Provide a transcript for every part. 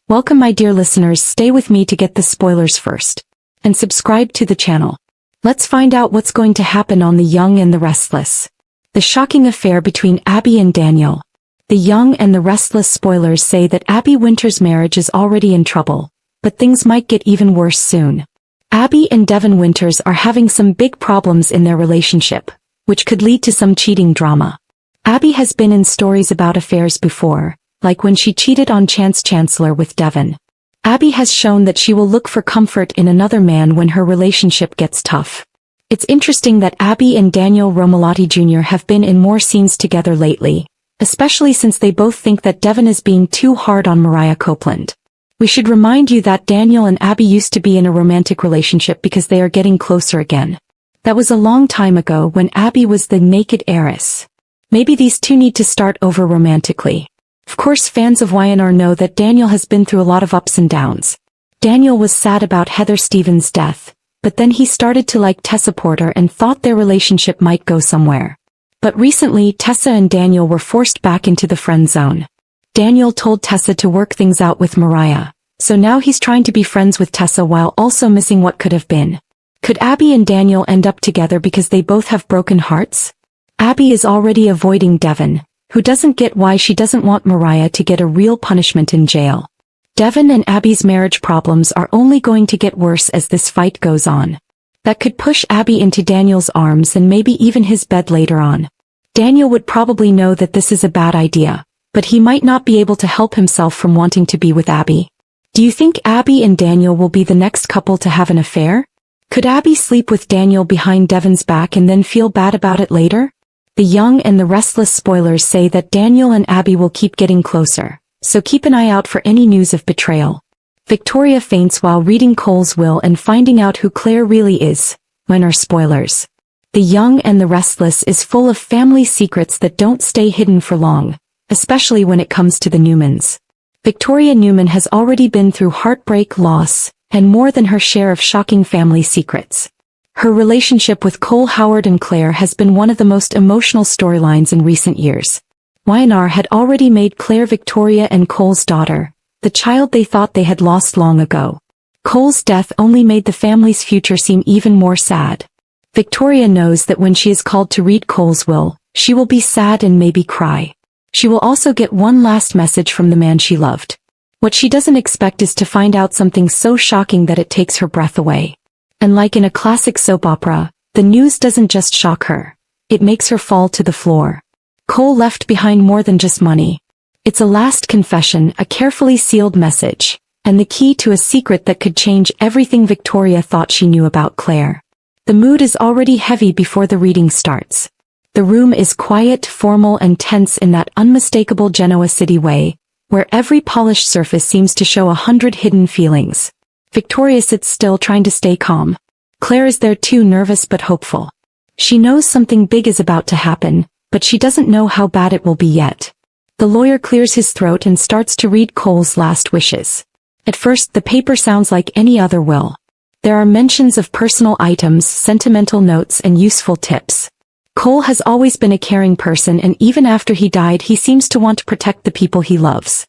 Welcome my dear listeners, stay with me to get the spoilers first. And subscribe to the channel. Let's find out what's going to happen on The Young and the Restless. The shocking affair between Abby and Daniel. The Young and the Restless spoilers say that Abby Winter's marriage is already in trouble, but things might get even worse soon. Abby and Devin Winters are having some big problems in their relationship, which could lead to some cheating drama. Abby has been in stories about affairs before, like when she cheated on Chance Chancellor with Devin. Abby has shown that she will look for comfort in another man when her relationship gets tough. It's interesting that Abby and Daniel Romalotti Jr. have been in more scenes together lately, especially since they both think that Devin is being too hard on Mariah Copeland. We should remind you that Daniel and Abby used to be in a romantic relationship because they are getting closer again. That was a long time ago when Abby was the naked heiress. Maybe these two need to start over romantically. Of course, fans of YNR know that Daniel has been through a lot of ups and downs. Daniel was sad about Heather Stevens' death, but then he started to like Tessa Porter and thought their relationship might go somewhere. But recently Tessa and Daniel were forced back into the friend zone. Daniel told Tessa to work things out with Mariah, so now he's trying to be friends with Tessa while also missing what could have been. Could Abby and Daniel end up together because they both have broken hearts? Abby is already avoiding Devin, who doesn't get why she doesn't want Mariah to get a real punishment in jail. Devin and Abby's marriage problems are only going to get worse as this fight goes on. That could push Abby into Daniel's arms and maybe even his bed later on. Daniel would probably know that this is a bad idea, but he might not be able to help himself from wanting to be with Abby. Do you think Abby and Daniel will be the next couple to have an affair? Could Abby sleep with Daniel behind Devin's back and then feel bad about it later? The Young and the Restless spoilers say that Daniel and Abby will keep getting closer, so keep an eye out for any news of betrayal. Victoria faints while reading Cole's will and finding out who Claire really is. Minor spoilers. The Young and the Restless is full of family secrets that don't stay hidden for long, especially when it comes to the Newmans. Victoria Newman has already been through heartbreak, loss, and more than her share of shocking family secrets. Her relationship with Cole Howard and Claire has been one of the most emotional storylines in recent years. YNR had already made Claire Victoria and Cole's daughter, the child they thought they had lost long ago. Cole's death only made the family's future seem even more sad. Victoria knows that when she is called to read Cole's will, she will be sad and maybe cry. She will also get one last message from the man she loved. What she doesn't expect is to find out something so shocking that it takes her breath away. And like in a classic soap opera, the news doesn't just shock her. It makes her fall to the floor. Cole left behind more than just money. It's a last confession, a carefully sealed message, and the key to a secret that could change everything Victoria thought she knew about Claire. The mood is already heavy before the reading starts. The room is quiet, formal and tense in that unmistakable Genoa City way, where every polished surface seems to show 100 hidden feelings. Victoria sits still trying to stay calm. Claire is there too, nervous but hopeful. She knows something big is about to happen, but she doesn't know how bad it will be yet. The lawyer clears his throat and starts to read Cole's last wishes. At first the paper sounds like any other will. There are mentions of personal items, sentimental notes and useful tips. Cole has always been a caring person, and even after he died he seems to want to protect the people he loves.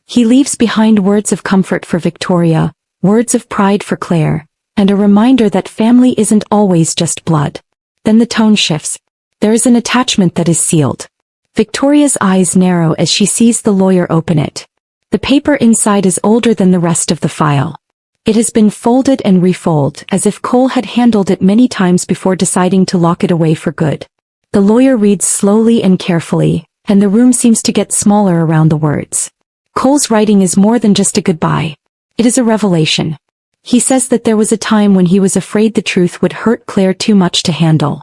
He leaves behind words of comfort for Victoria, words of pride for Claire, and a reminder that family isn't always just blood. Then the tone shifts. There is an attachment that is sealed. Victoria's eyes narrow as she sees the lawyer open it. The paper inside is older than the rest of the file. It has been folded and refolded, as if Cole had handled it many times before deciding to lock it away for good. The lawyer reads slowly and carefully, and the room seems to get smaller around the words. Cole's writing is more than just a goodbye. It is a revelation. He says that there was a time when he was afraid the truth would hurt Claire too much to handle.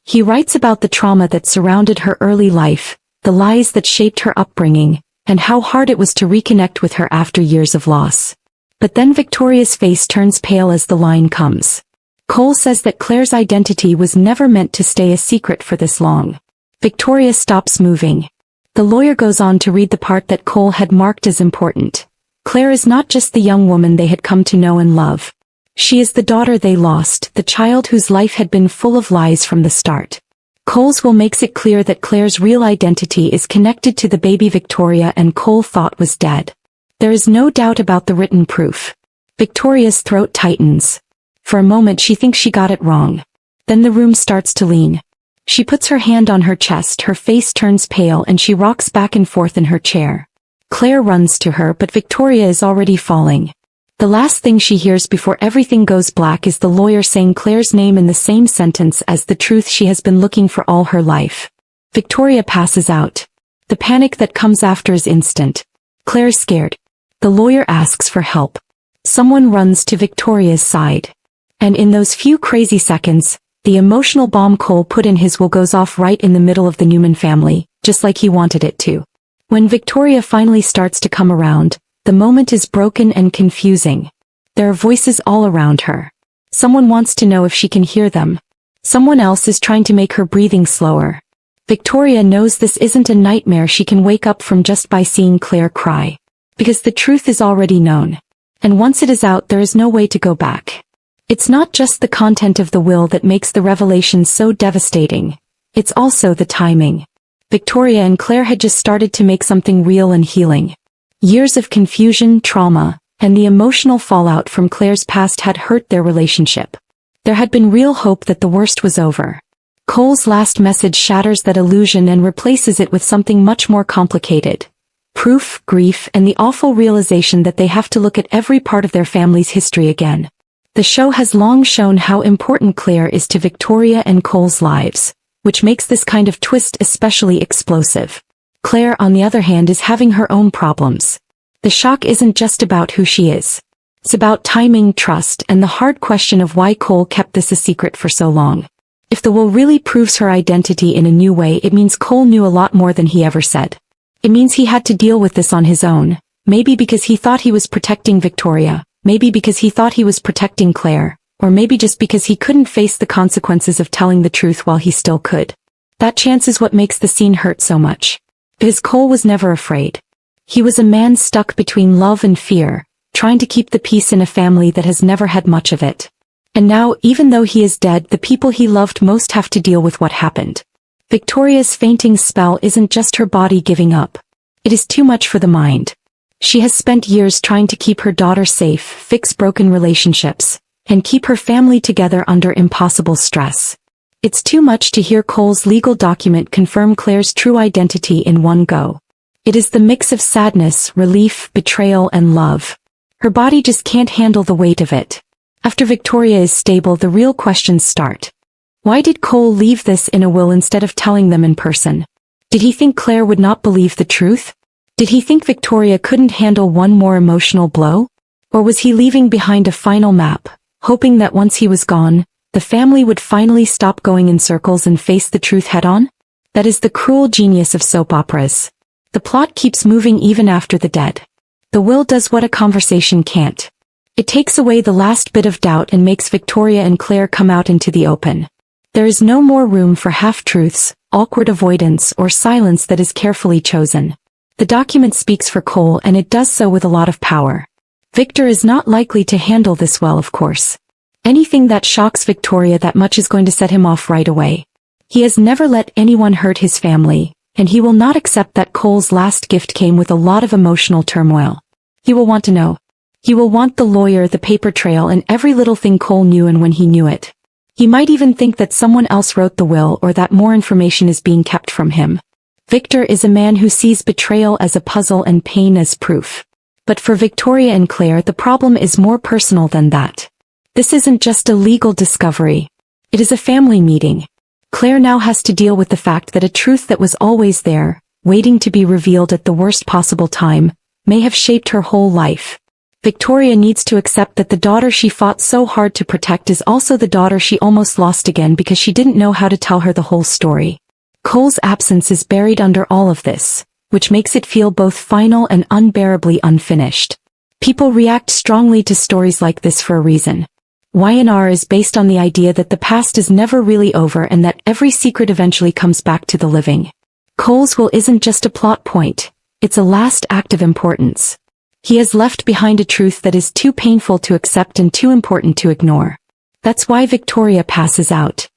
He writes about the trauma that surrounded her early life, the lies that shaped her upbringing, and how hard it was to reconnect with her after years of loss. But then Victoria's face turns pale as the line comes. Cole says that Claire's identity was never meant to stay a secret for this long. Victoria stops moving. The lawyer goes on to read the part that Cole had marked as important. Claire is not just the young woman they had come to know and love. She is the daughter they lost, the child whose life had been full of lies from the start. Cole's will makes it clear that Claire's real identity is connected to the baby Victoria and Cole thought was dead. There is no doubt about the written proof. Victoria's throat tightens. For a moment she thinks she got it wrong. Then the room starts to lean. She puts her hand on her chest, her face turns pale and she rocks back and forth in her chair. Claire runs to her but Victoria is already falling. The last thing she hears before everything goes black is the lawyer saying Claire's name in the same sentence as the truth she has been looking for all her life. Victoria passes out. The panic that comes after is instant. Claire's scared. The lawyer asks for help. Someone runs to Victoria's side. And in those few crazy seconds, the emotional bomb Cole put in his will goes off right in the middle of the Newman family, just like he wanted it to. When Victoria finally starts to come around, the moment is broken and confusing. There are voices all around her. Someone wants to know if she can hear them. Someone else is trying to make her breathing slower. Victoria knows this isn't a nightmare she can wake up from just by seeing Claire cry. Because the truth is already known. And once it is out there is no way to go back. It's not just the content of the will that makes the revelation so devastating. It's also the timing. Victoria and Claire had just started to make something real and healing. Years of confusion, trauma, and the emotional fallout from Claire's past had hurt their relationship. There had been real hope that the worst was over. Cole's last message shatters that illusion and replaces it with something much more complicated. Proof, grief, and the awful realization that they have to look at every part of their family's history again. The show has long shown how important Claire is to Victoria and Cole's lives, which makes this kind of twist especially explosive. Claire, on the other hand, is having her own problems. The shock isn't just about who she is. It's about timing, trust, and the hard question of why Cole kept this a secret for so long. If the will really proves her identity in a new way, it means Cole knew a lot more than he ever said. It means he had to deal with this on his own, maybe because he thought he was protecting Victoria. Maybe because he thought he was protecting Claire, or maybe just because he couldn't face the consequences of telling the truth while he still could. That chance is what makes the scene hurt so much. Because Cole was never afraid. He was a man stuck between love and fear, trying to keep the peace in a family that has never had much of it. And now, even though he is dead, the people he loved most have to deal with what happened. Victoria's fainting spell isn't just her body giving up. It is too much for the mind. She has spent years trying to keep her daughter safe, fix broken relationships, and keep her family together under impossible stress. It's too much to hear Cole's legal document confirm Claire's true identity in one go. It is the mix of sadness, relief, betrayal, and love. Her body just can't handle the weight of it. After Victoria is stable, the real questions start. Why did Cole leave this in a will instead of telling them in person? Did he think Claire would not believe the truth? Did he think Victoria couldn't handle one more emotional blow? Or was he leaving behind a final map, hoping that once he was gone, the family would finally stop going in circles and face the truth head-on? That is the cruel genius of soap operas. The plot keeps moving even after the dead. The will does what a conversation can't. It takes away the last bit of doubt and makes Victoria and Claire come out into the open. There is no more room for half-truths, awkward avoidance, or silence that is carefully chosen. The document speaks for Cole, and it does so with a lot of power. Victor is not likely to handle this well, of course. Anything that shocks Victoria that much is going to set him off right away. He has never let anyone hurt his family, and he will not accept that Cole's last gift came with a lot of emotional turmoil. He will want to know. He will want the lawyer, the paper trail, and every little thing Cole knew and when he knew it. He might even think that someone else wrote the will or that more information is being kept from him. Victor is a man who sees betrayal as a puzzle and pain as proof. But for Victoria and Claire, the problem is more personal than that. This isn't just a legal discovery. It is a family meeting. Claire now has to deal with the fact that a truth that was always there, waiting to be revealed at the worst possible time, may have shaped her whole life. Victoria needs to accept that the daughter she fought so hard to protect is also the daughter she almost lost again because she didn't know how to tell her the whole story. Cole's absence is buried under all of this, which makes it feel both final and unbearably unfinished. People react strongly to stories like this for a reason. Y&R is based on the idea that the past is never really over and that every secret eventually comes back to the living. Cole's will isn't just a plot point, it's a last act of importance. He has left behind a truth that is too painful to accept and too important to ignore. That's why Victoria passes out.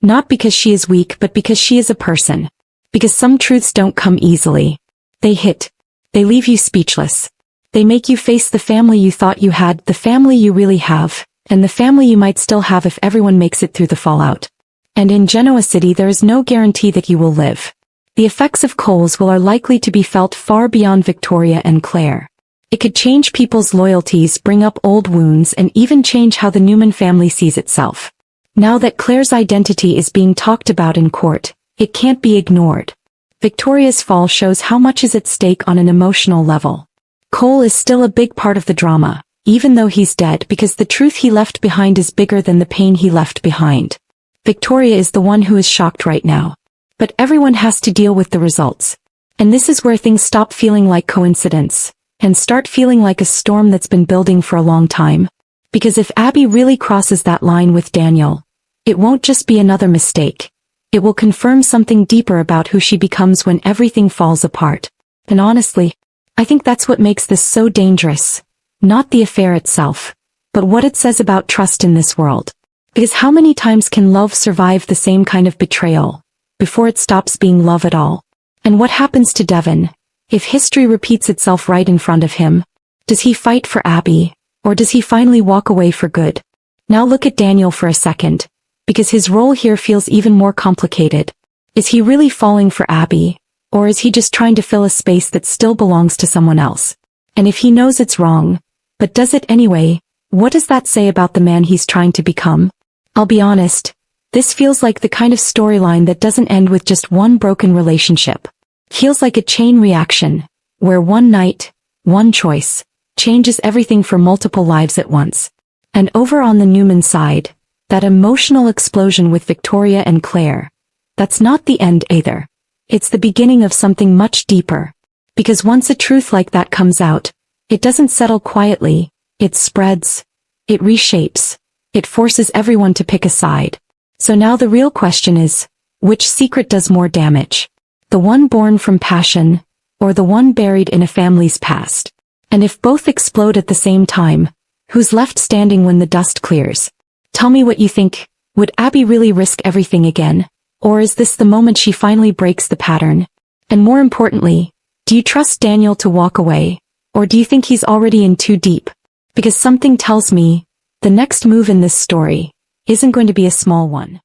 Not because she is weak, but because she is a person. Because some truths don't come easily. They hit. They leave you speechless. They make you face the family you thought you had, the family you really have, and the family you might still have if everyone makes it through the fallout. And in Genoa City there is no guarantee that you will live. The effects of Cole's will are likely to be felt far beyond Victoria and Claire. It could change people's loyalties, bring up old wounds, and even change how the Newman family sees itself. Now that Claire's identity is being talked about in court, it can't be ignored. Victoria's fall shows how much is at stake on an emotional level. Cole is still a big part of the drama, even though he's dead, because the truth he left behind is bigger than the pain he left behind. Victoria is the one who is shocked right now. But everyone has to deal with the results. And this is where things stop feeling like coincidence, and start feeling like a storm that's been building for a long time. Because if Abby really crosses that line with Daniel, it won't just be another mistake. It will confirm something deeper about who she becomes when everything falls apart. And honestly, I think that's what makes this so dangerous. Not the affair itself, but what it says about trust in this world. Because how many times can love survive the same kind of betrayal before it stops being love at all? And what happens to Devon? If history repeats itself right in front of him, does he fight for Abby, or does he finally walk away for good? Now look at Daniel for a second, because his role here feels even more complicated. Is he really falling for Abby, or is he just trying to fill a space that still belongs to someone else? And if he knows it's wrong, but does it anyway, what does that say about the man he's trying to become? I'll be honest, this feels like the kind of storyline that doesn't end with just one broken relationship. Feels like a chain reaction, where one night, one choice, changes everything for multiple lives at once. And over on the Newman side, that emotional explosion with Victoria and Claire, that's not the end either. It's the beginning of something much deeper. Because once a truth like that comes out, it doesn't settle quietly, it spreads, it reshapes, it forces everyone to pick a side. So now the real question is, which secret does more damage? The one born from passion, or the one buried in a family's past? And if both explode at the same time, who's left standing when the dust clears? Tell me what you think. Would Abby really risk everything again? Or is this the moment she finally breaks the pattern? And more importantly, do you trust Daniel to walk away? Or do you think he's already in too deep? Because something tells me, the next move in this story isn't going to be a small one.